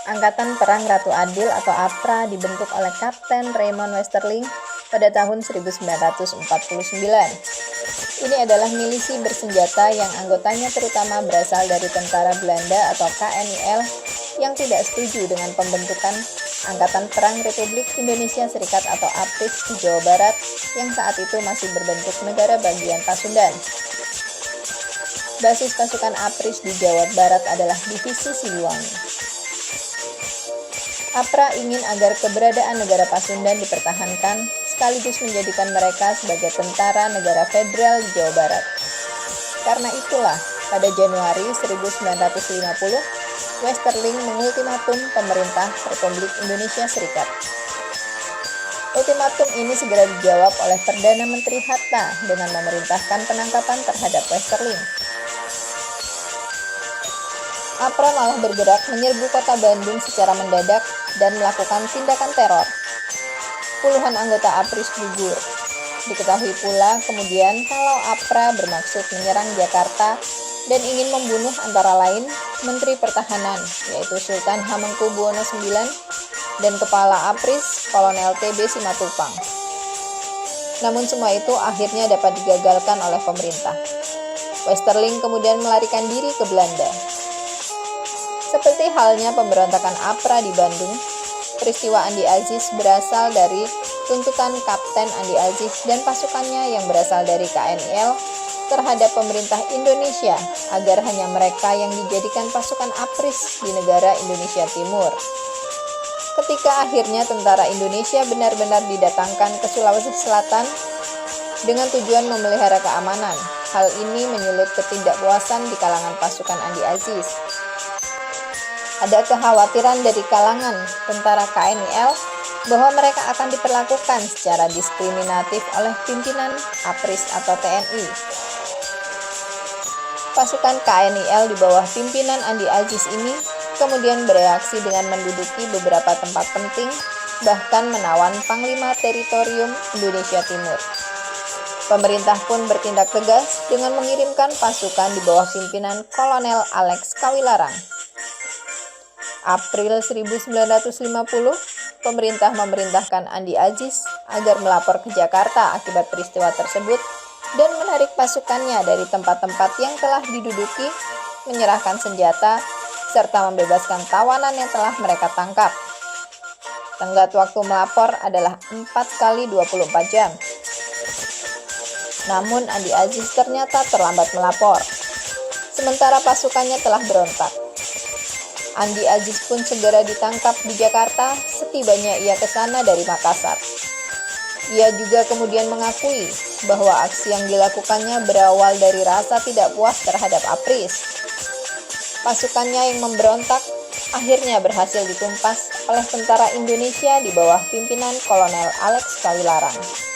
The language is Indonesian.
Angkatan Perang Ratu Adil atau APRA dibentuk oleh Kapten Raymond Westerling pada tahun 1949. Ini adalah milisi bersenjata yang anggotanya terutama berasal dari tentara Belanda atau KNIL yang tidak setuju dengan pembentukan Angkatan Perang Republik Indonesia Serikat atau APRIS di Jawa Barat yang saat itu masih berbentuk negara bagian Pasundan. Basis pasukan APRIS di Jawa Barat adalah Divisi Siliwangi. APRA ingin agar keberadaan negara Pasundan dipertahankan sekaligus menjadikan mereka sebagai tentara negara federal di Jawa Barat. Karena itulah, pada Januari 1950, Westerling mengultimatum pemerintah Republik Indonesia Serikat. Ultimatum ini segera dijawab oleh Perdana Menteri Hatta dengan memerintahkan penangkapan terhadap Westerling. APRA malah bergerak menyerbu kota Bandung secara mendadak dan melakukan tindakan teror. Puluhan anggota APRIS gugur. Diketahui pula kemudian kalau APRA bermaksud menyerang Jakarta dan ingin membunuh antara lain Menteri Pertahanan, yaitu Sultan Hamengkubuwono IX, dan Kepala APRIS Kolonel TB Simatupang. Namun semua itu akhirnya dapat digagalkan oleh pemerintah. Westerling kemudian melarikan diri ke Belanda. Seperti halnya pemberontakan APRA di Bandung, peristiwa Andi Aziz berasal dari tuntutan Kapten Andi Aziz dan pasukannya yang berasal dari KNIL terhadap pemerintah Indonesia agar hanya mereka yang dijadikan pasukan APRIS di negara Indonesia Timur. Ketika akhirnya tentara Indonesia benar-benar didatangkan ke Sulawesi Selatan dengan tujuan memelihara keamanan, hal ini menyulut ketidakpuasan di kalangan pasukan Andi Aziz. Ada kekhawatiran dari kalangan tentara KNIL bahwa mereka akan diperlakukan secara diskriminatif oleh pimpinan APRIS atau TNI. Pasukan KNIL di bawah pimpinan Andi Aziz ini kemudian bereaksi dengan menduduki beberapa tempat penting, bahkan menawan Panglima Teritorium Indonesia Timur. Pemerintah pun bertindak tegas dengan mengirimkan pasukan di bawah pimpinan Kolonel Alex Kawilarang. April 1950, pemerintah memerintahkan Andi Aziz agar melapor ke Jakarta akibat peristiwa tersebut dan menarik pasukannya dari tempat-tempat yang telah diduduki, menyerahkan senjata, serta membebaskan tawanan yang telah mereka tangkap. Tenggat waktu melapor adalah 4 kali 24 jam. Namun Andi Aziz ternyata terlambat melapor, sementara pasukannya telah berontak. Andi Aziz pun segera ditangkap di Jakarta setibanya ia ke sana dari Makassar. Ia juga kemudian mengakui bahwa aksi yang dilakukannya berawal dari rasa tidak puas terhadap APRIS. Pasukannya yang memberontak akhirnya berhasil ditumpas oleh tentara Indonesia di bawah pimpinan Kolonel Alex Kawilarang.